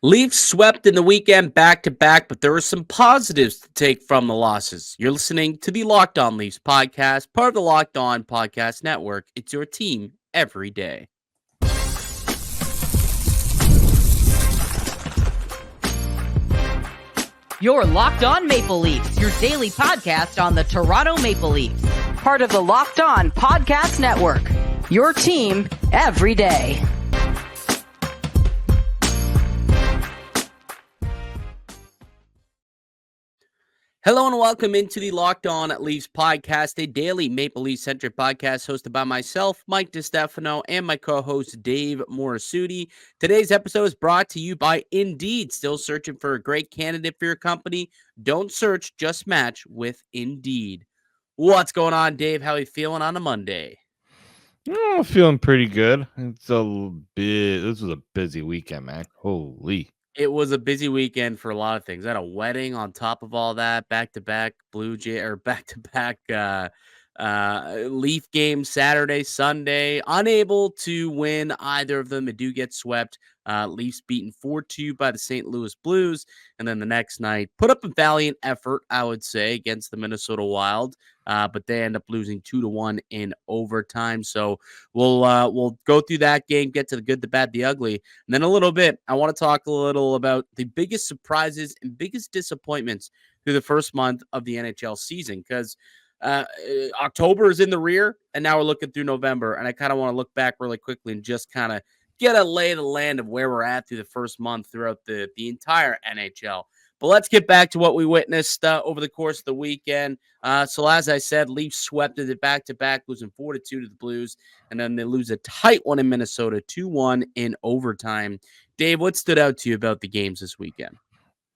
Leafs swept in the weekend back-to-back, but there were some positives to take from the losses. You're listening to the Locked On Leafs podcast, part of the Locked On Podcast Network. It's your team every day. You're Locked On Maple Leafs, your daily podcast on the Toronto Maple Leafs. Part of the Locked On Podcast Network, your team every day. Hello and welcome into the Locked On Leafs podcast, a daily Maple Leaf-centric podcast hosted by myself, Mike DiStefano, and my co-host, Dave Morassutti. Today's episode is brought to you by Indeed. Still searching for a great candidate for your company? Don't search, just match with Indeed. What's going on, Dave? How are you feeling on a Monday? I'm feeling pretty good. This was a busy weekend, man. Holy. It was a busy weekend for a lot of things. I had a wedding on top of all that, back-to-back Leaf games Saturday, Sunday. Unable to win either of them. They do get swept. Leafs beaten 4-2 by the St. Louis Blues. And then the next night, put up a valiant effort, I would say, against the Minnesota Wild. But they end up losing 2-1 in overtime. So we'll go through that game, get to the good, the bad, the ugly. And then a little bit, I want to talk a little about the biggest surprises and biggest disappointments through the first month of the NHL season. Because October is in the rear, and now we're looking through November. And I kind of want to look back really quickly and just kind of get a lay of the land of where we're at through the first month throughout the entire NHL. But let's get back to what we witnessed over the course of the weekend. So as I said, Leafs swept it back-to-back, losing 4-2 to the Blues. And then they lose a tight one in Minnesota, 2-1 in overtime. Dave, what stood out to you about the games this weekend?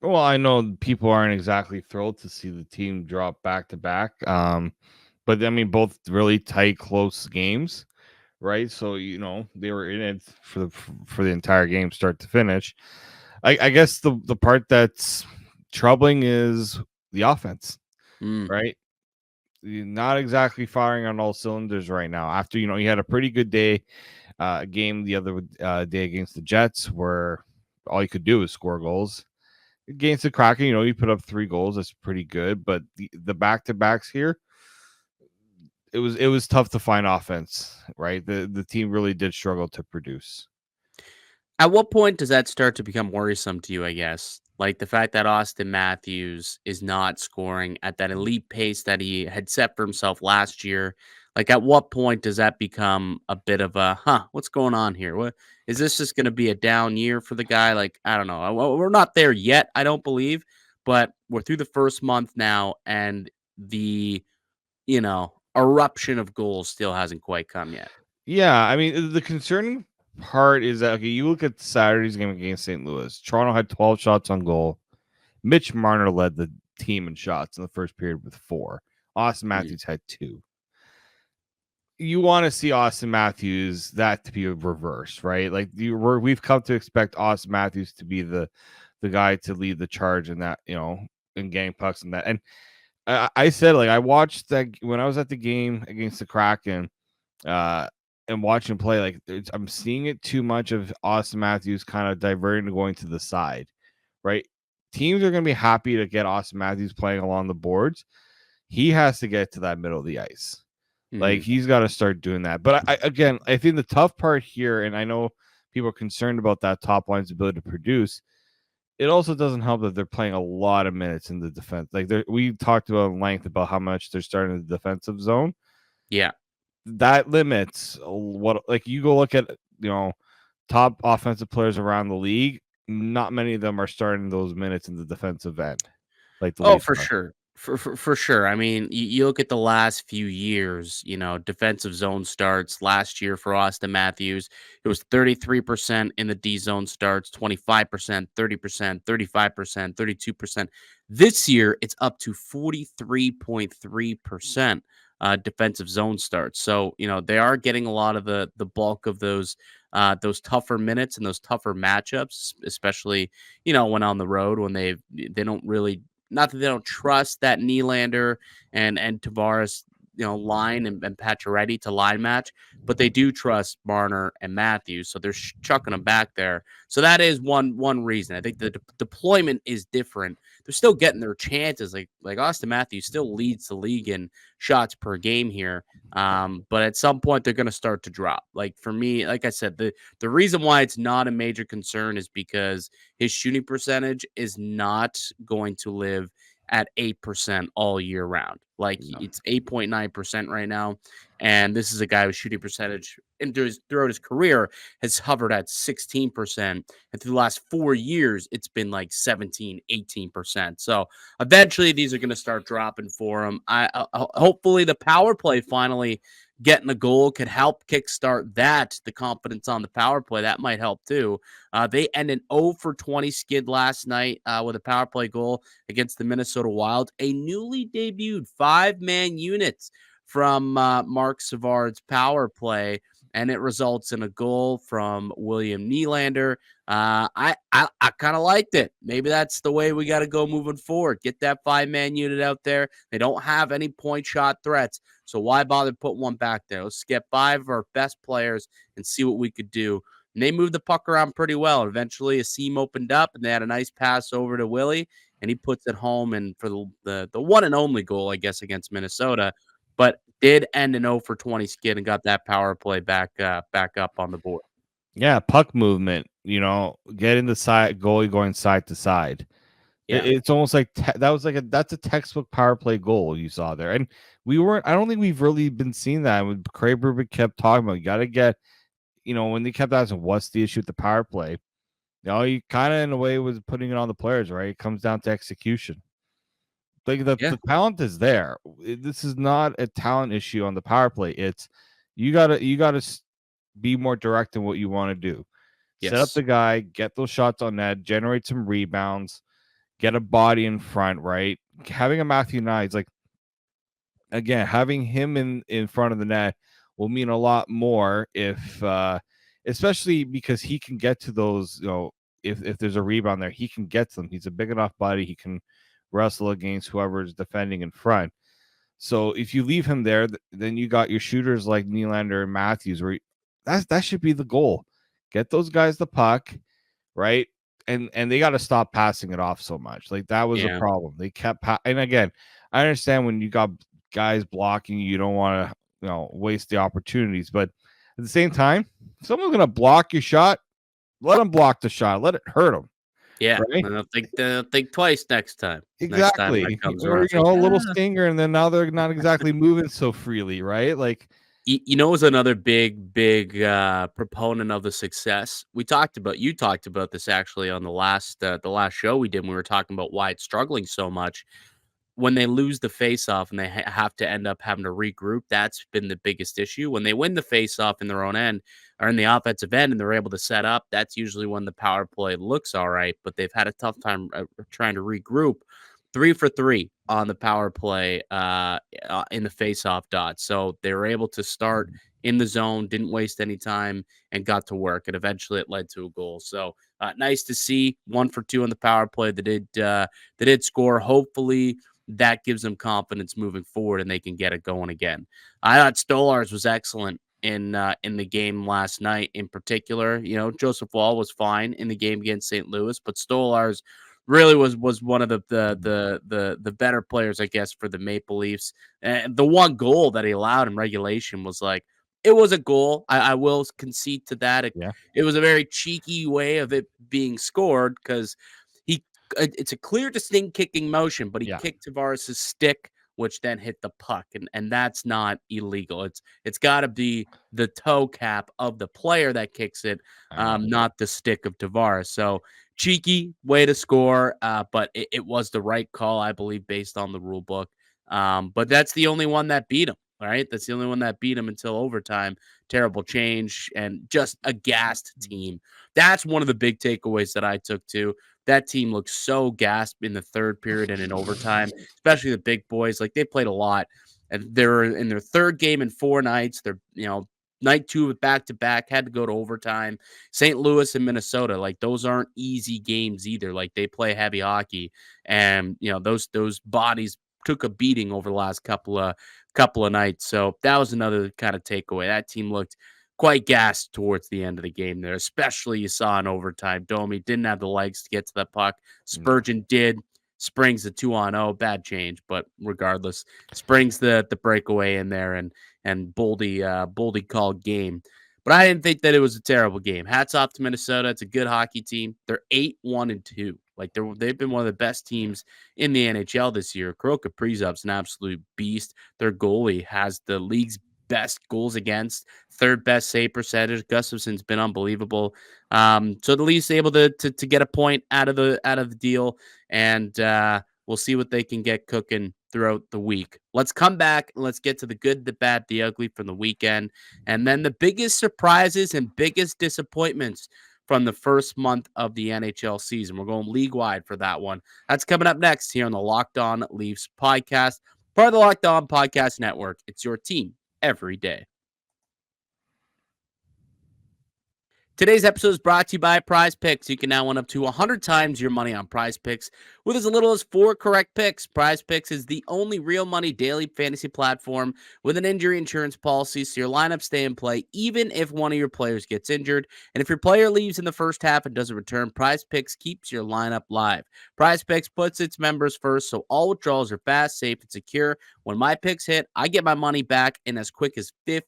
Well, I know people aren't exactly thrilled to see the team drop back-to-back. But, I mean, both really tight, close games, right? So, they were in it for the entire game, start to finish. I guess the part that's troubling is the offense, right? You're not exactly firing on all cylinders right now. After, you had a pretty good game the other day against the Jets where all you could do is score goals. Against the Kraken, you put up 3 goals. That's pretty good. But the back-to-backs here, it was tough to find offense, right? The team really did struggle to produce. At what point does that start to become worrisome to you, I guess? Like the fact that Auston Matthews is not scoring at that elite pace that he had set for himself last year. Like at what point does that become a bit of a, what's going on here? What is this just going to be a down year for the guy? Like, I don't know. We're not there yet, I don't believe, but we're through the first month now and the, eruption of goals still hasn't quite come yet. Yeah, I mean, the concerning part is that, okay, you look at Saturday's game against St. Louis. Toronto had 12 shots on goal. Mitch Marner led the team in shots in the first period with 4. Auston Matthews had 2. You want to see Auston Matthews that to be a reverse, right? Like we've come to expect Auston Matthews to be the guy to lead the charge in that, in getting pucks and that. And I said, like, I watched that when I was at the game against the Kraken, and watching play, like I'm seeing it too much of Auston Matthews kind of diverting and going to the side, right? Teams are going to be happy to get Auston Matthews playing along the boards. He has to get to that middle of the ice. Like he's got to start doing that. But I think the tough part here, and I know people are concerned about that top line's ability to produce. It also doesn't help that they're playing a lot of minutes in the defense. Like we talked about at length about how much they're starting in the defensive zone. Yeah. That limits what, like, you go look at, top offensive players around the league. Not many of them are starting those minutes in the defensive end. Like for sure. For sure. I mean, you look at the last few years, defensive zone starts last year for Auston Matthews. It was 33% in the D zone starts, 25%, 30%, 35%, 32%. This year, it's up to 43.3%. Defensive zone starts. So, they are getting a lot of the bulk of those tougher minutes and those tougher matchups, especially, when on the road, when they don't really, not that they don't trust that Nylander and Tavares, Line and Pacioretty to line match, but they do trust Marner and Matthews, so they're chucking them back there. So that is one reason. I think the deployment is different. They're still getting their chances. Like Austin Matthews still leads the league in shots per game here. But at some point they're going to start to drop. Like for me, like I said, the reason why it's not a major concern is because his shooting percentage is not going to live at 8% all year round. Like No. it's 8.9% right now. And this is a guy whose shooting percentage throughout his career has hovered at 16%. And through the last 4 years, it's been like 17, 18%. So eventually these are going to start dropping for him. Hopefully the power play finally getting a goal could help kickstart that. The confidence on the power play, that might help too. They ended 0 for 20 skid last night with a power play goal against the Minnesota Wild, a newly debuted 5-man unit from Mark Savard's power play, and it results in a goal from William Nylander. I kind of liked it. Maybe that's the way we got to go moving forward. Get that 5-man unit out there. They don't have any point shot threats, so why bother put one back there? Let's get 5 of our best players and see what we could do. And they moved the puck around pretty well. Eventually, a seam opened up, and they had a nice pass over to Willie, and he puts it home. And for the one and only goal, I guess, against Minnesota, but did end an 0 for 20 skid and got that power play back up on the board. Yeah, puck movement. Getting the side goalie going side to side. Yeah. It's almost like that's a textbook power play goal you saw there, and I don't think we've really been seeing that. When Craig Berube kept talking about, you got to get, when they kept asking what's the issue with the power play, you kind of in a way was putting it on the players, right? It comes down to execution. Like the talent is there. This is not a talent issue on the power play. It's you gotta be more direct in what you want to do. Yes. Set up the guy, get those shots on net, generate some rebounds, get a body in front, right? Having a Matthew Knight, like, again, having him in front of the net will mean a lot more if especially because he can get to those, if there's a rebound there, he can get to them. He's a big enough body, he can wrestle against whoever is defending in front. So if you leave him there, then you got your shooters like Nylander and Matthews, where that should be the goal. Get those guys the puck, right? And they got to stop passing it off so much. Like that was a problem. They kept and again, I understand when you got guys blocking, you don't want to waste the opportunities, but at the same time, if someone's gonna block your shot, let them block the shot. Let it hurt them. Yeah, right? and I'll think twice next time. Exactly. Next time Or a little stinger, and then now they're not exactly moving so freely, right? Like, is another big proponent of the success. You talked about this actually on the last show we did when we were talking about why it's struggling so much. When they lose the faceoff and they have to end up having to regroup, that's been the biggest issue. When they win the faceoff in their own end or in the offensive end and they're able to set up, that's usually when the power play looks all right. But they've had a tough time trying to regroup. 3 for 3 on the power play in the faceoff dot. So they were able to start in the zone, didn't waste any time, and got to work. And eventually it led to a goal. So nice to see 1 for 2 on the power play. They did score. Hopefully that gives them confidence moving forward and they can get it going again. I thought Stolarz was excellent in the game last night in particular. Joseph Wall was fine in the game against St. Louis, but Stolarz really was one of the better players, I guess, for the Maple Leafs. And the one goal that he allowed in regulation was like, it was a goal. I will concede to that. It was a very cheeky way of it being scored because it's a clear, distinct kicking motion, but he kicked Tavares' stick, which then hit the puck, and that's not illegal. It's got to be the toe cap of the player that kicks it, not the stick of Tavares. So cheeky way to score, but it was the right call, I believe, based on the rule book. But that's the only one that beat him. All right, that's the only one that beat him until overtime. Terrible change and just a gassed team. That's one of the big takeaways that I took too. That team looked so gassed in the third period and in overtime, especially the big boys. Like they played a lot, and they're in their third game in 4 nights. They're night 2 back to back, had to go to overtime. St. Louis and Minnesota, like those aren't easy games either. Like they play heavy hockey, and those bodies took a beating over the last couple of couple of nights. So that was another kind of takeaway. That team looked quite gassed towards the end of the game there, especially you saw in overtime. Domi didn't have the legs to get to the puck. No. Spurgeon did. Springs the 2-on-0, bad change, but regardless, Springs the breakaway in there, and Boldy called game. But I didn't think that it was a terrible game. Hats off to Minnesota. It's a good hockey team. They're 8-1-2. Like they've been one of the best teams in the NHL this year. Kirill Kaprizov's an absolute beast. Their goalie has the league's best goals against, third best save percentage. Gustafson's been unbelievable. So the Leafs able to get a point out of the deal, and we'll see what they can get cooking throughout the week. Let's come back and let's get to the good, the bad, the ugly from the weekend, and then the biggest surprises and biggest disappointments from the first month of the NHL season. We're going league wide for that one. That's coming up next here on the Locked On Leafs podcast, part of the Locked On Podcast Network. It's your team every day. Today's episode is brought to you by PrizePicks. You can now win up to 100 times your money on PrizePicks with as little as 4 correct picks. PrizePicks is the only real money daily fantasy platform with an injury insurance policy, so your lineups stay in play even if one of your players gets injured. And if your player leaves in the first half and doesn't return, PrizePicks keeps your lineup live. PrizePicks puts its members first, so all withdrawals are fast, safe, and secure. When my picks hit, I get my money back in as quick as 15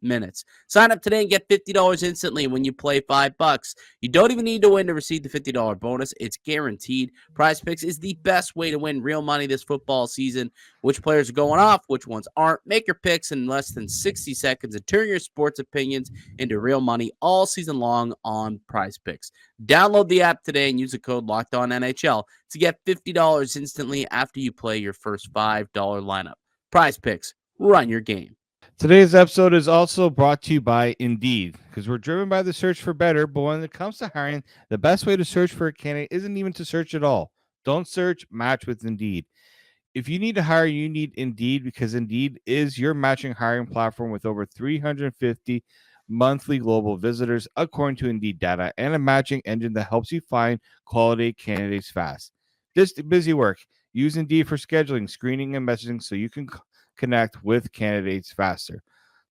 minutes. Sign up today and get $50 instantly when you play $5. You don't even need to win to receive the $50 bonus. It's guaranteed. PrizePicks is the best way to win real money this football season. Which players are going off, which ones aren't. Make your picks in less than 60 seconds and turn your sports opinions into real money all season long on PrizePicks. Download the app today and use the code LOCKEDONNHL to get $50 instantly after you play your first $5 lineup. PrizePicks, run your game. Today's episode is also brought to you by Indeed, because we're driven by the search for better, but when it comes to hiring, the best way to search for a candidate isn't even to search at all. Don't search, match with Indeed. If you need to hire, you need Indeed, because Indeed is your matching hiring platform with over 350 monthly global visitors, according to Indeed data, and a matching engine that helps you find quality candidates fast. This busy work. Use Indeed for scheduling, screening, and messaging so you can connect with candidates faster.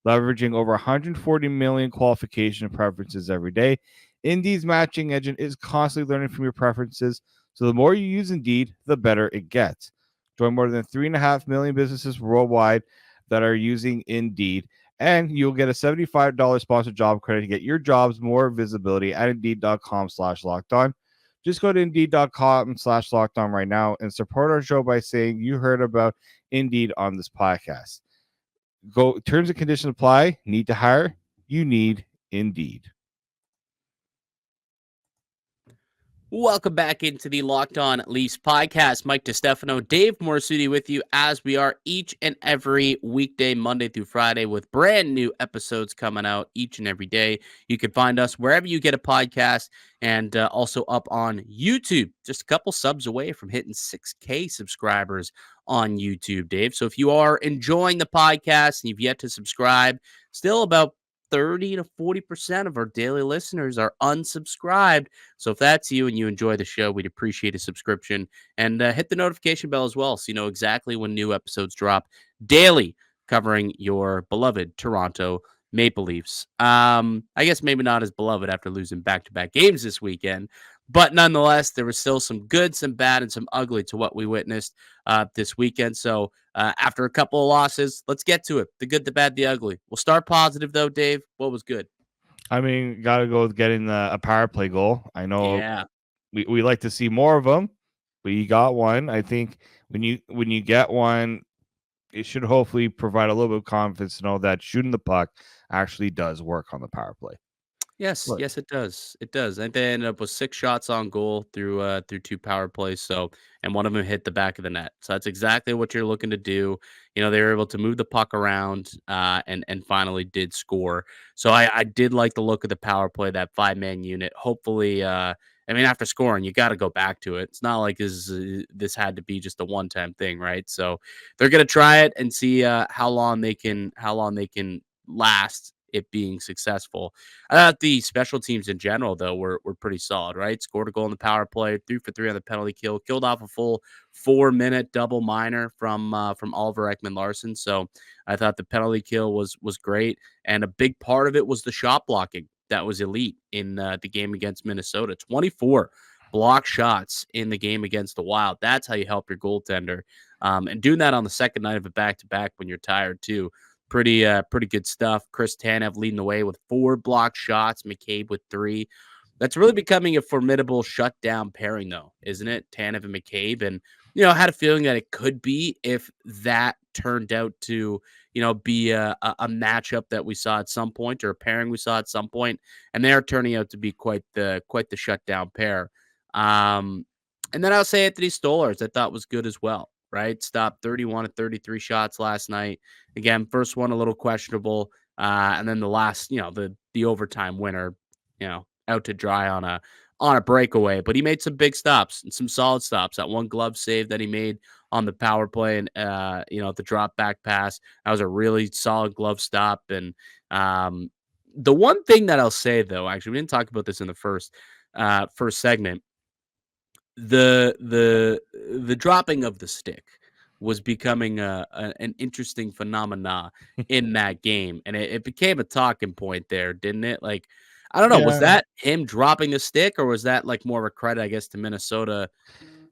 Leveraging over 140 million qualification preferences every day, Indeed's matching engine is constantly learning from your preferences, so the more you use Indeed, the better it gets. Join more than 3.5 million businesses worldwide that are using Indeed, and you'll get a $75 sponsored job credit to get your jobs more visibility at Indeed.com/lockedon. Just go to Indeed.com/lockedon right now and support our show by saying you heard about Indeed on this podcast. Go, terms and conditions apply. Need to hire? You need Indeed. Welcome back into the Locked On Leafs podcast. Mike DiStefano, Dave Morassutti with you as we are each and every weekday, Monday through Friday, with brand new episodes coming out each and every day. You can find us wherever you get a podcast and also up on YouTube. Just a couple subs away from hitting 6K subscribers on YouTube, Dave. So if you are enjoying the podcast and you've yet to subscribe, still about 30 to 40% of our daily listeners are unsubscribed. So if that's you and you enjoy the show, we'd appreciate a subscription, and hit the notification bell as well so you know exactly when new episodes drop daily covering your beloved Toronto Maple Leafs. I guess maybe not as beloved after losing back-to-back games this weekend, but nonetheless, there was still some good, some bad, and some ugly to what we witnessed this weekend. So after a couple of losses, let's get to it. The good, the bad, the ugly. We'll start positive, though, Dave. What was good? I mean, got to go with getting a power play goal. I know we like to see more of them, but you got one. I think when you get one, it should hopefully provide a little bit of confidence to know that shooting the puck actually does work on the power play. Yes, Look. yes, it does. It does. And they ended up with 6 shots on goal through 2 power plays. So, and one of them hit the back of the net. So that's exactly what you're looking to do. You know, they were able to move the puck around and finally did score. So I did like the look of the power play, that 5-man unit. Hopefully, I mean, after scoring, you got to go back to it. It's not like this had to be just a one-time thing, right? So they're gonna try it and see how long they can last it being successful. I thought the special teams in general, though, were pretty solid, right? Scored a goal in the power play, 3 for 3 on the penalty kill, killed off a full 4-minute double minor from Oliver Ekman-Larsson. So I thought the penalty kill was great, and a big part of it was the shot blocking that was elite in the game against Minnesota. 24 block shots in the game against the Wild. That's how you help your goaltender. And doing that on the second night of a back-to-back when you're tired too. Pretty good stuff. Chris Tanev leading the way with 4 block shots, McCabe with 3. That's really becoming a formidable shutdown pairing, though, isn't it? Tanev and McCabe. And, had a feeling that it could be if that turned out to, be a matchup that we saw at some point, or a pairing we saw at some point. And they are turning out to be quite the shutdown pair. And then I'll say Anthony Stolarz, I thought was good as well, right? Stopped 31 of 33 shots last night. Again, first one a little questionable. And then the last, the overtime winner, out to dry on a breakaway. But he made some big stops and some solid stops. That one glove save that he made on the power play and the drop back pass. That was a really solid glove stop. And the one thing that I'll say, though, actually, we didn't talk about this in the first segment. The dropping of the stick was becoming an interesting phenomena in that game, and it became a talking point there, didn't it? Like, I don't know, was that him dropping the stick, or was that like more of a credit, I guess, to Minnesota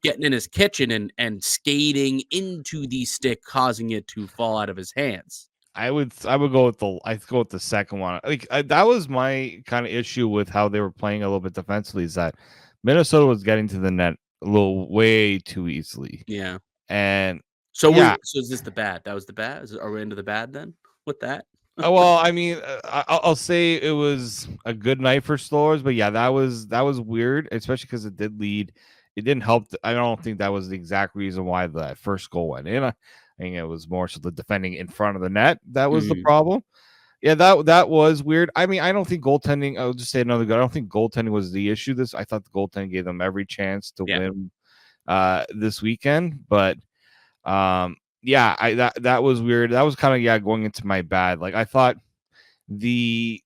getting in his kitchen and skating into the stick, causing it to fall out of his hands? I would go with the second one. Like that was my kind of issue with how they were playing a little bit defensively, is that Minnesota was getting to the net a little way too easily. Yeah. And so is this the bad? That was the bad? Are we into the bad then with that? Well, I mean, I'll say it was a good night for Stolarz, but yeah, that was weird, especially because it did lead. It didn't help. I don't think that was the exact reason why that first goal went in. I think it was more so the defending in front of the net that was the problem. Yeah, that was weird. I mean, I don't think goaltending. I'll just say another good. I don't think goaltending was the issue. I thought the goaltending gave them every chance to win this weekend, but yeah, that was weird. That was kind of going into my bad. Like, I thought the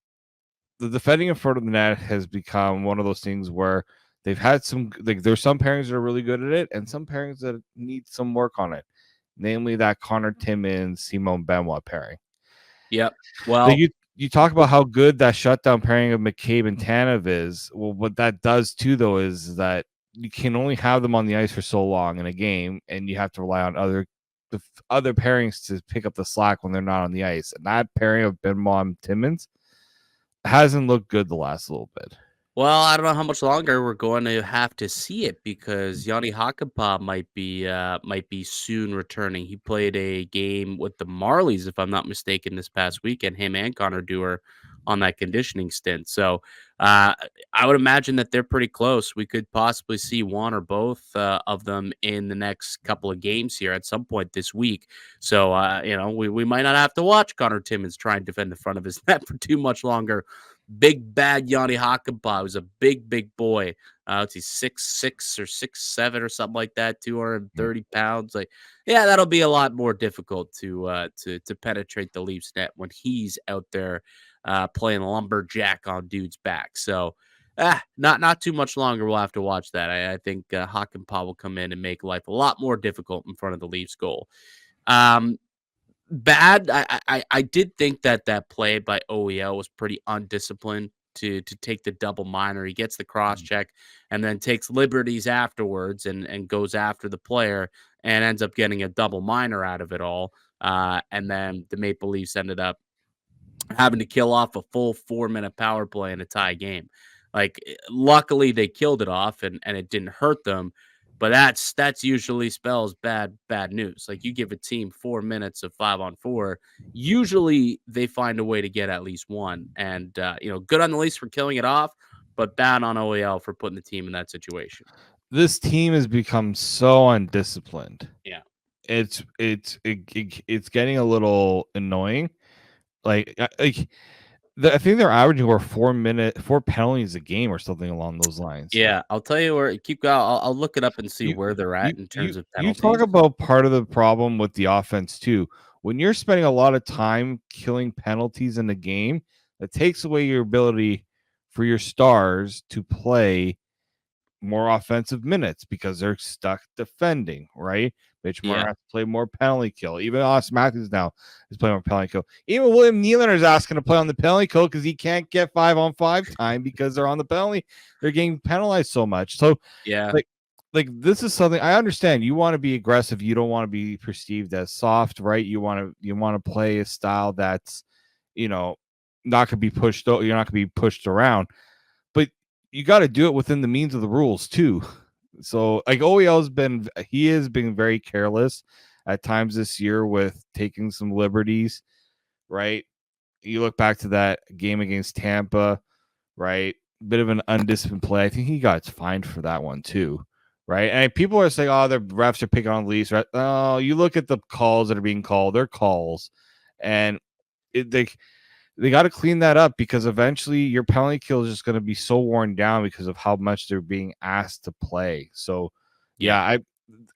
defending in front of the net has become one of those things where they've had some, like, there's some pairings that are really good at it and some pairings that need some work on it. Namely that Connor Timmins, Simon Benoit pairing. Yep. Well, like you talk about how good that shutdown pairing of McCabe and Tanev is. Well, what that does too, though, is that you can only have them on the ice for so long in a game, and you have to rely on other pairings to pick up the slack when they're not on the ice. And that pairing of Benoit and Timmins hasn't looked good the last little bit. Well, I don't know how much longer we're going to have to see it, because Yanni Hakanpää might be soon returning. He played a game with the Marlies, if I'm not mistaken, this past weekend. Him and Connor Dewar on that conditioning stint. So I would imagine that they're pretty close. We could possibly see one or both of them in the next couple of games here at some point this week. So we might not have to watch Connor Timmins try and defend the front of his net for too much longer. Big bad Yanni Hakanpää was a big boy. Let's see, 6'6" or 6'7" or something like that, 230 pounds. Like, yeah, that'll be a lot more difficult to penetrate the Leafs net when he's out there playing lumberjack on dude's back. So not too much longer we'll have to watch that. I think Hakanpää will come in and make life a lot more difficult in front of the Leafs goal. Bad. I did think that play by OEL was pretty undisciplined to take the double minor. He gets the cross check and then takes liberties afterwards and goes after the player and ends up getting a double minor out of it all. And then the Maple Leafs ended up having to kill off a full 4-minute power play in a tie game. Like, luckily they killed it off and it didn't hurt them. But that's usually spells bad news. Like, you give a team 4 minutes of 5-on-4, usually they find a way to get at least one. And good on the Leafs for killing it off, but bad on OEL for putting the team in that situation. This team has become so undisciplined. Yeah, it's getting a little annoying. I think they're averaging over 4 penalties a game or something along those lines. Yeah, I'll tell you where. Keep going. I'll look it up and see where they're at in terms of penalties. You talk about part of the problem with the offense too. When you're spending a lot of time killing penalties in the game, It takes away your ability for your stars to play more offensive minutes because they're stuck defending, right? Mitch Marner has to play more penalty kill. Even Austin Matthews now is playing more penalty kill. Even William Nylander is asking to play on the penalty kill because he can't get 5-on-5 time because they're on the penalty. They're getting penalized so much. So, like this is something I understand. You want to be aggressive. You don't want to be perceived as soft, right? You want to play a style that's, not going to be pushed. You're not going to be pushed around, but you got to do it within the means of the rules too. So like OEL has been very careless at times this year with taking some liberties, right? You look back to that game against Tampa, right? Bit of an undisciplined play. I think he got fined for that one too, right? And people are saying, "Oh, the refs are picking on Leafs." Right? Oh, you look at the calls that are being called; they're calls, and they got to clean that up because eventually your penalty kill is just going to be so worn down because of how much they're being asked to play. So,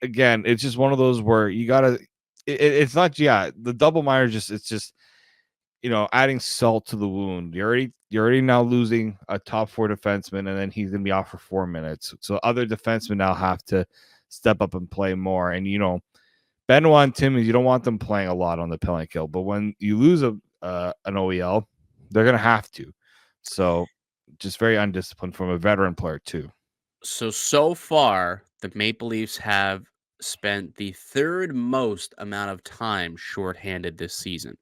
again, it's just one of those where you got to. It's not the double minor it's just adding salt to the wound. You're already now losing a top 4 defenseman, and then he's going to be off for 4 minutes. So other defensemen now have to step up and play more. And Benoit and Timmins, you don't want them playing a lot on the penalty kill, but when you lose an OEL, they're going to have to. So just very undisciplined from a veteran player too. So far, the Maple Leafs have spent the third most amount of time shorthanded this season.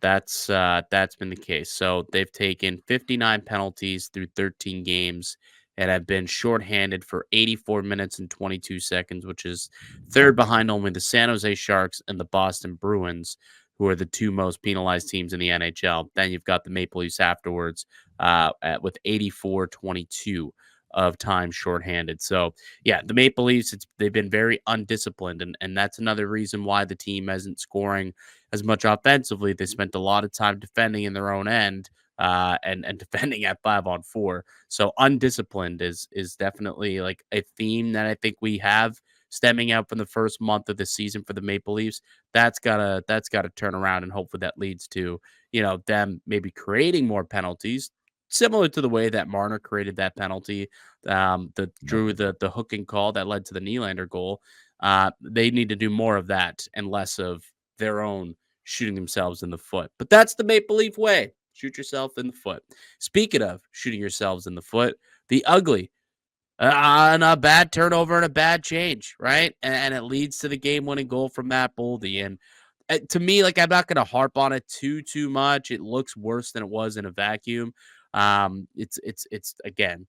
That's been the case. So they've taken 59 penalties through 13 games and have been shorthanded for 84 minutes and 22 seconds, which is third behind only the San Jose Sharks and the Boston Bruins, who are the 2 most penalized teams in the NHL. Then you've got the Maple Leafs afterwards with 84-22 of time shorthanded. So yeah, the Maple Leafs, they've been very undisciplined, and that's another reason why the team isn't scoring as much offensively. They spent a lot of time defending in their own end and defending at 5-on-4. So undisciplined is definitely like a theme that I think we have stemming out from the first month of the season for the Maple Leafs. That's gotta turn around, and hopefully that leads to them maybe creating more penalties, similar to the way that Marner created that penalty, drew the hooking call that led to the Nylander goal. They need to do more of that and less of their own shooting themselves in the foot. But that's the Maple Leaf way. Shoot yourself in the foot. Speaking of shooting yourselves in the foot, the ugly on a bad turnover and a bad change, right? And it leads to the game-winning goal from Matt Boldy. And to me, like, I'm not going to harp on it too much. It looks worse than it was in a vacuum. It's again,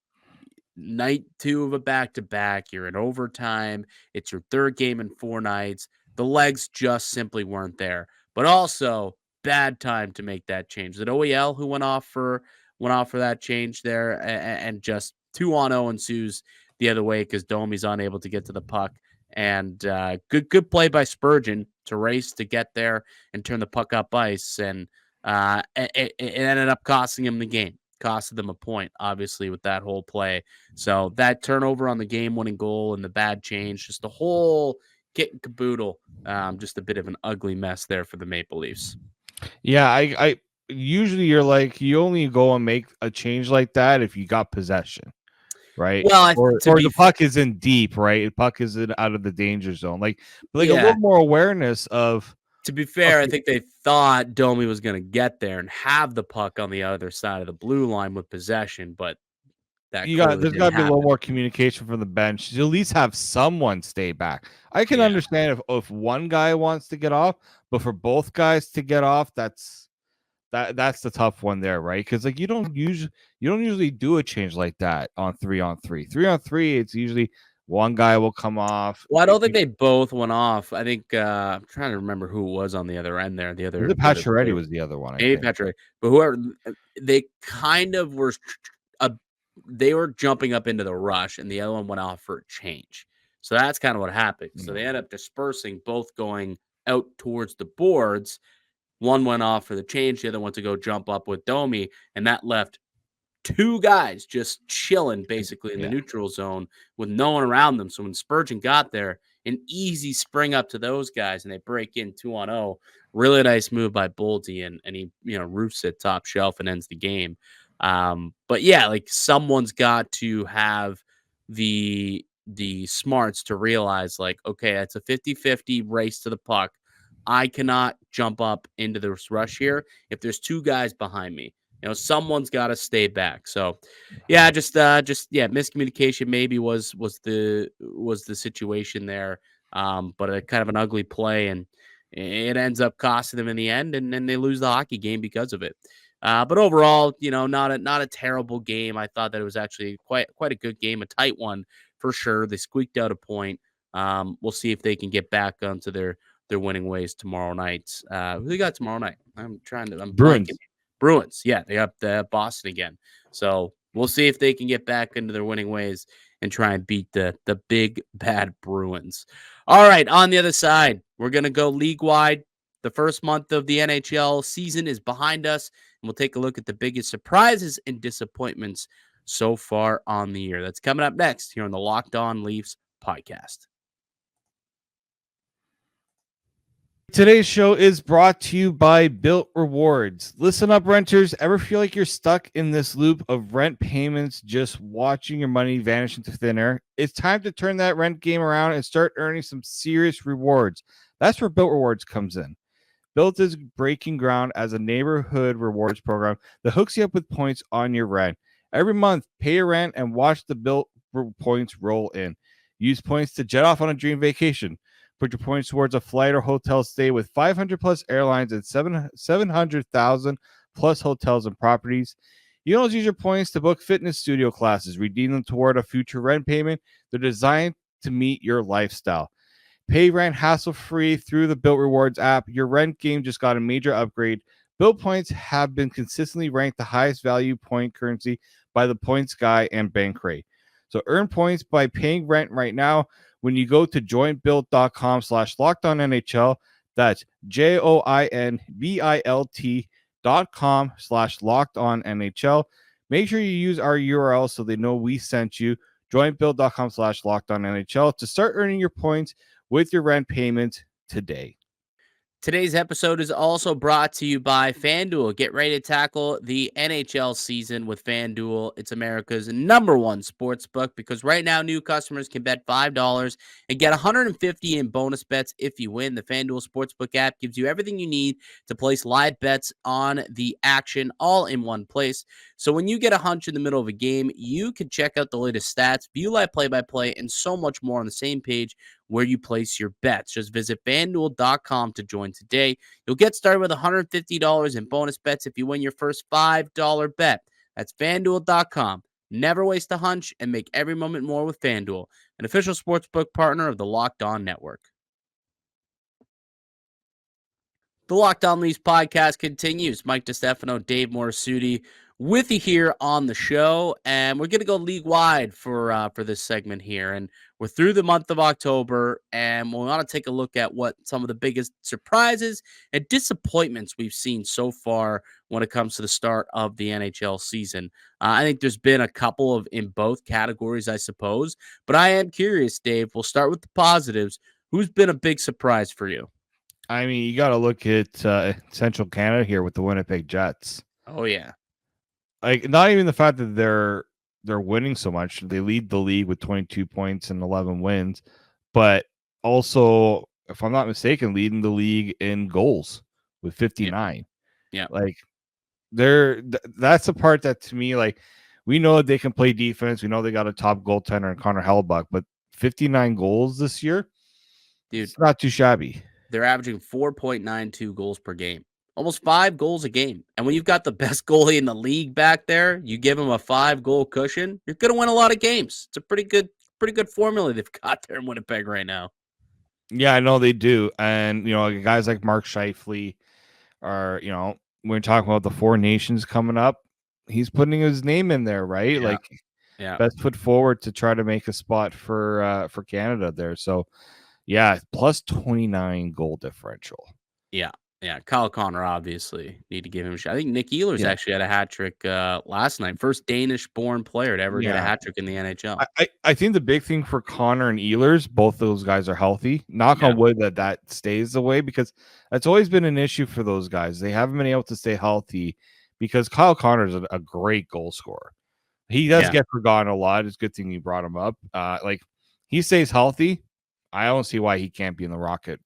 night 2 of a back-to-back. You're in overtime. It's your third game in 4 nights. The legs just simply weren't there. But also, bad time to make that change. That OEL who went off for that change there, and just 2-on-0 ensues the other way because Domi's unable to get to the puck. And good play by Spurgeon to race to get there and turn the puck up ice. And it ended up costing him the game. Costed them a point, obviously, with that whole play. So that turnover on the game-winning goal and the bad change, just the whole kit and caboodle, just a bit of an ugly mess there for the Maple Leafs. Yeah, I usually you only go and make a change like that if you got possession, right? Well, or the puck is in deep, right? The puck is out of the danger zone, a little more awareness of. To be fair, I think they thought Domi was going to get there and have the puck on the other side of the blue line with possession, but there's got to be a little more communication from the bench to at least have someone stay back. I can understand if one guy wants to get off, but for both guys to get off, that's the tough one there, right? Because you don't usually do a change like that on 3-on-3. 3-on-3, it's usually one guy will come off. Well, I don't think they both went off. I think I'm trying to remember who was on the other end there. The other Pacioretty was the other one. Maybe Pacioretty, but whoever, they kind of were. They were jumping up into the rush, and the other one went off for a change. So that's kind of what happened. So they ended up dispersing, both going out towards the boards. One went off for the change, the other one to go jump up with Domi, and that left 2 guys just chilling basically in the neutral zone with no one around them. So when Spurgeon got there, an easy spring up to those guys, and they break in 2-on-0 Really nice move by Boldy, and he roofs it top shelf and ends the game. But yeah, like someone's got to have the smarts to realize like, okay, it's a 50-50 race to the puck. I cannot jump up into this rush here if there's two guys behind me. Someone's got to stay back. So, yeah, just yeah, miscommunication maybe was the situation there. But a kind of an ugly play, and it ends up costing them in the end, and then they lose the hockey game because of it. But overall, not a terrible game. I thought that it was actually quite a good game, a tight one for sure. They squeaked out a point. We'll see if they can get back onto their winning ways tomorrow night. Who they got tomorrow night? I'm Bruins. blanking. Bruins. Yeah, they got Boston again. So we'll see if they can get back into their winning ways and try and beat the big bad Bruins. All right, on the other side, we're gonna go league wide. The first month of the NHL season is behind us, and we'll take a look at the biggest surprises and disappointments so far on the year. That's coming up next here on the Locked On Leafs podcast. Today's show is brought to you by Built Rewards. Listen up, renters. Ever feel like you're stuck in this loop of rent payments, just watching your money vanish into thin air? It's time to turn that rent game around and start earning some serious rewards. That's where Built Rewards comes in. Built is breaking ground as a neighborhood rewards program that hooks you up with points on your rent. Every month, pay your rent and watch the Built points roll in. Use points to jet off on a dream vacation. Put your points towards a flight or hotel stay with 500 plus airlines and 700,000 plus hotels and properties. You can also use your points to book fitness studio classes, redeem them toward a future rent payment. They're designed to meet your lifestyle. Pay rent hassle-free through the Built Rewards app. Your rent game just got a major upgrade. Built points have been consistently ranked the highest value point currency by the Points Guy and Bankrate. So earn points by paying rent right now when you go to joinbuilt.com/lockedonnhl. That's joinbilt.com/lockedonnhl. Make sure you use our URL so they know we sent you. Joinbuilt.com/lockedonnhl to start earning your points with your rent payments today. Today's episode is also brought to you by FanDuel. Get ready to tackle the NHL season with FanDuel. It's America's #1 sports book because right now new customers can bet $5 and get $150 in bonus bets if you win. The FanDuel Sportsbook app gives you everything you need to place live bets on the action all in one place. So when you get a hunch in the middle of a game, you can check out the latest stats, view live play-by-play, and so much more on the same page where you place your bets. Just visit FanDuel.com to join today. You'll get started with $150 in bonus bets if you win your first $5 bet. That's FanDuel.com. Never waste a hunch and make every moment more with FanDuel, an official sportsbook partner of the Locked On Network. The Locked On Leafs podcast continues. Mike DiStefano, Dave Morassutti with you here on the show, and we're going to go league wide for this segment here. And we're through the month of October, and we want to take a look at what some of the biggest surprises and disappointments we've seen so far when it comes to the start of the NHL season. I think there's been a couple of in both categories, I suppose, but I am curious, Dave. We'll start with the positives. Who's been a big surprise for you? I mean, you got to look at Central Canada here with the Winnipeg Jets. Oh, yeah. Like, not even the fact that they're winning so much. They lead the league with 22 points and 11 wins, but also, if I'm not mistaken, leading the league in goals with 59. Yeah. Like, that's the part that, to me, like, we know that they can play defense. We know they got a top goaltender in Connor Hellebuyck, but 59 goals this year, dude, it's not too shabby. They're averaging 4.92 goals per game. Almost 5 goals a game. And when you've got the best goalie in the league back there, you give him a 5-goal cushion, you're going to win a lot of games. It's a pretty good formula they've got there in Winnipeg right now. Yeah, I know they do. And, guys like Mark Scheifele are, when we're talking about the Four Nations coming up, he's putting his name in there, right? Yeah. Best foot forward to try to make a spot for Canada there. So, yeah, plus 29 goal differential. Yeah. Yeah, Kyle Connor obviously need to give him a shot. I think Nick Ehlers Yeah. actually had a hat trick last night. First Danish-born player to ever get a Yeah. hat trick in the NHL. I think the big thing for Connor and Ehlers, both those guys are healthy. Knock Yeah, on wood that stays the way, because that's always been an issue for those guys. They haven't been able to stay healthy because Kyle Connor is a great goal scorer. He does yeah. get forgotten a lot. It's a good thing you brought him up. Like, he stays healthy. I don't see why he can't be in the Rocket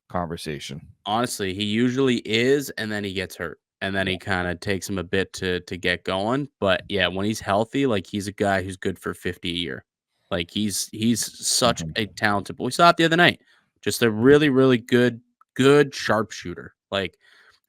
conversation. Honestly, he usually is, and then he gets hurt, and then he kind of takes him a bit to get going. But yeah, when he's healthy, like he's a guy who's good for 50 a year. Like he's such Mhm. a talented boy. We saw it the other night. Just a really, really good sharpshooter. Like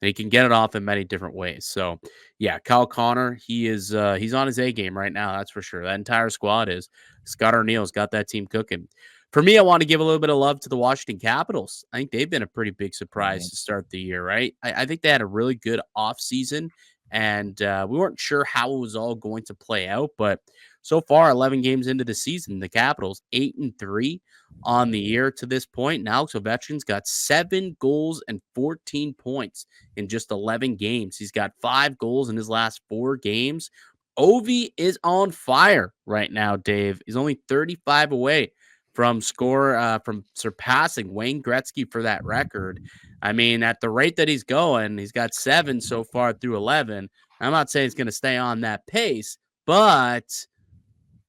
he can get it off in many different ways. So yeah, Kyle Connor, he's on his A game right now. That's for sure. That entire squad is. Scott Arneal's got that team cooking. For me, I want to give a little bit of love to the Washington Capitals. I think they've been a pretty big surprise Mhm. to start the year, right? I think they had a really good offseason, and we weren't sure how it was all going to play out. But so far, 11 games into the season, the Capitals 8-3 on the year to this point. Now, Ovechkin's got 7 goals and 14 points in just 11 games. He's got 5 goals in his last 4 games. Ovi is on fire right now, Dave. He's only 35 away from surpassing Wayne Gretzky for that record. I mean, at the rate that he's going, he's got 7 so far through 11. I'm not saying he's going to stay on that pace, but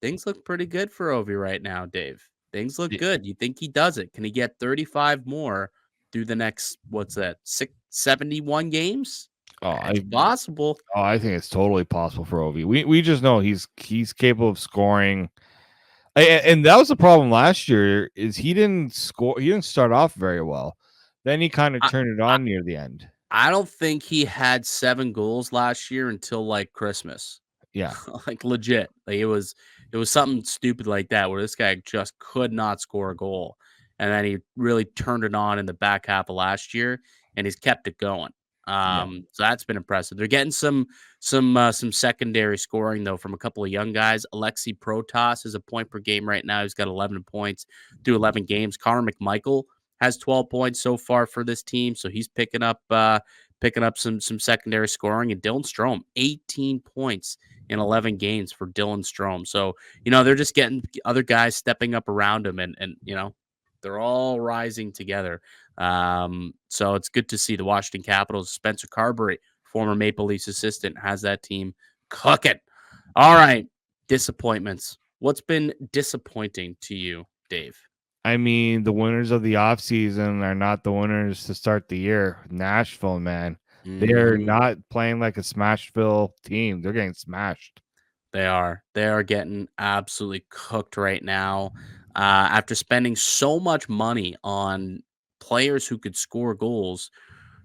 things look pretty good for Ovi right now, Dave. Things look good. You think he does it? Can he get 35 more through the next, what's that, 71 games? Oh, It's possible. I think it's totally possible for Ovi. We just know he's capable of scoring. And that was the problem last year, is he didn't score. He didn't start off very well. Then he kind of I, turned it I, on near the end. I don't think he had 7 goals last year until like Christmas. Yeah. Like legit. Like it was something stupid like that where this guy just could not score a goal. And then he really turned it on in the back half of last year and he's kept it going. Yeah. So that's been impressive. They're getting some secondary scoring though from a couple of young guys. Alexei Protas is a point per game right now. He's got 11 points through 11 games. Connor McMichael has 12 points so far for this team, so he's picking up some secondary scoring. And Dylan Strome, 18 points in 11 games for Dylan Strome. So, they're just getting other guys stepping up around him and they're all rising together. So it's good to see the Washington Capitals. Spencer Carberry, former Maple Leafs assistant, has that team cooking. All right. Disappointments. What's been disappointing to you, Dave? I mean, the winners of the offseason are not the winners to start the year. Nashville, man. They're Mhm. not playing like a Smashville team. They're getting smashed. They are. They are getting absolutely cooked right now. After spending so much money on players who could score goals,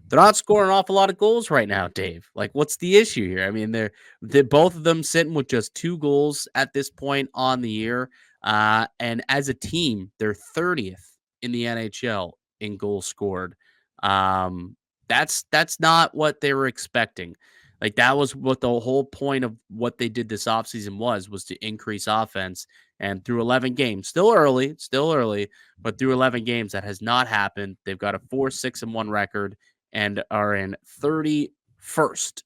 they're not scoring an awful lot of goals right now, Dave. Like, what's the issue here? I mean, they're both of them sitting with just 2 goals at this point on the year. And as a team, they're 30th in the NHL in goals scored. Um, that's not what they were expecting. Like that was what the whole point of what they did this offseason was to increase offense. And through 11 games, still early, but through 11 games, that has not happened. They've got a 4-6-1 record and are in 31st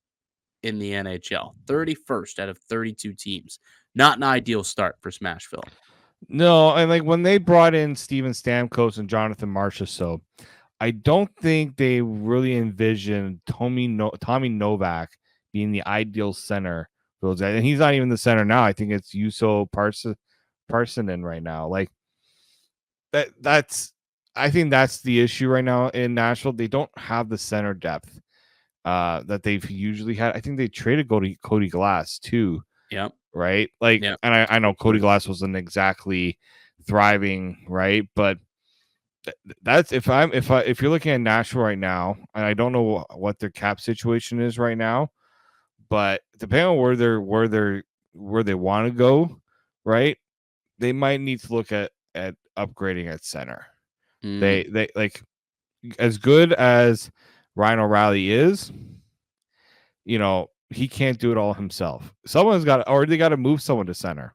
in the NHL. 31st out of 32 teams. Not an ideal start for Smashville. No, and like when they brought in Steven Stamkos and Jonathan Marchessault, I don't think they really envisioned Tommy Novak being the ideal center for those guys. And he's not even the center now. I think it's Juuso Parssinen right now. Like I think that's the issue right now in Nashville. They don't have the center depth that they've usually had. I think they traded Cody Glass too. Yep. Right. Like, Yep. and I know Cody Glass wasn't exactly thriving, right? But that's if you're looking at Nashville right now, and I don't know what their cap situation is right now, but depending on where they want to go, right? They might need to look at upgrading at center. They like, as good as Ryan O'Reilly is, he can't do it all himself. Someone's got, or they got to move someone to center.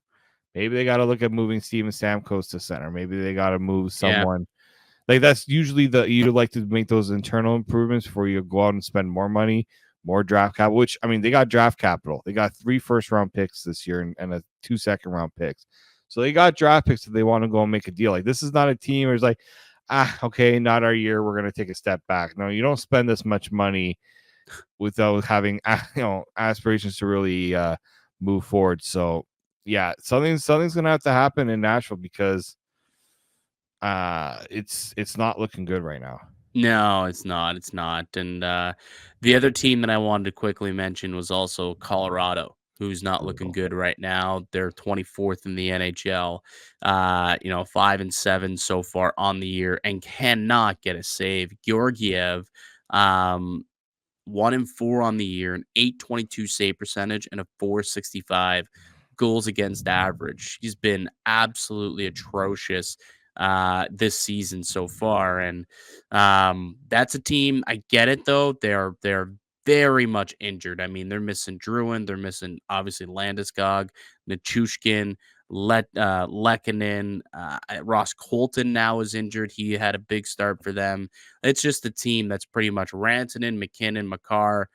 Maybe they got to look at moving Steven Stamkos to center. Maybe they got to move someone Like that's usually you like to make those internal improvements before you go out and spend more money, more draft capital. Which I mean, they got draft capital. They got 3 first-round picks this year and a 2 second-round picks. So they got draft picks that they want to go and make a deal. Like this is not a team where it's like, okay, not our year. We're gonna take a step back. No, you don't spend this much money without having aspirations to really move forward. So yeah, something's gonna have to happen in Nashville because it's not looking good right now. No, it's not. It's not. And the other team that I wanted to quickly mention was also Colorado, who's not looking good right now. They're 24th in the NHL. 5-7 so far on the year and cannot get a save. Georgiev, 1-4 on the year, an 822 save percentage, and a 465 goals against average. He's been absolutely atrocious this season so far. And that's a team. I get it though. They're very much injured. I mean, they're missing Druin, they're missing obviously Landeskog, Nichushkin, Lehkonen, Ross Colton now is injured. He had a big start for them. It's just a team that's pretty much Rantanen, McKinnon, Makar,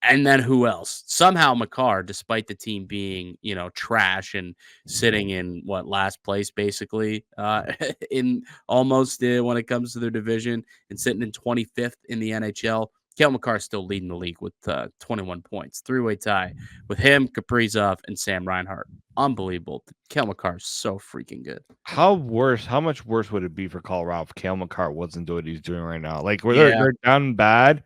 and then who else? Somehow Makar, despite the team being, trash and sitting in last place basically, in almost when it comes to their division and sitting in 25th in the NHL. Kel Makar is still leading the league with 21 points. 3-way tie with him, Kaprizov, and Sam Reinhart. Unbelievable. Kel Makar is so freaking good. How much worse would it be for Colorado if Cale Makar wasn't doing what he's doing right now? Like where Yeah. they're down bad,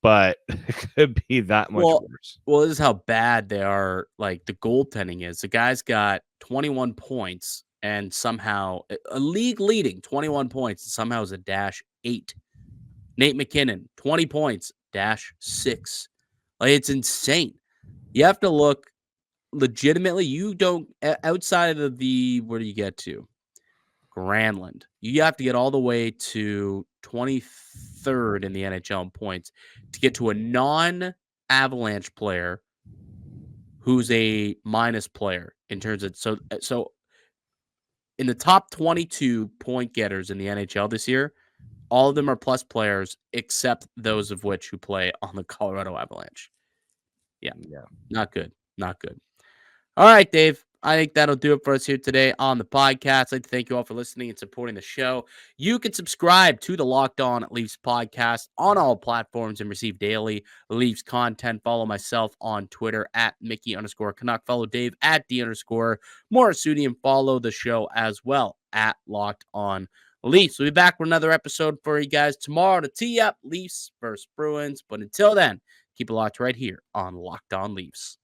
but it could be that much worse. Well, this is how bad they are. Like the goaltending is. The guy's got 21 points and somehow a league leading 21 points and somehow is a -8. Nate McKinnon, 20 points, -6. Like it's insane. You have to look legitimately. You don't outside of where do you get to? Granlund. You have to get all the way to 23rd in the NHL in points to get to a non-Avalanche player who's a minus player in terms of so in the top 22 point getters in the NHL this year, all of them are plus players except those of which who play on the Colorado Avalanche. Yeah. Not good. Not good. All right, Dave. I think that'll do it for us here today on the podcast. I'd like to thank you all for listening and supporting the show. You can subscribe to the Locked On Leafs podcast on all platforms and receive daily Leafs content. Follow myself on Twitter at Mickey_Canuck. Follow Dave at D_Morassutti and follow the show as well at Locked On Leafs. We'll be back with another episode for you guys tomorrow to tee up Leafs versus Bruins. But until then, keep it locked right here on Locked On Leafs.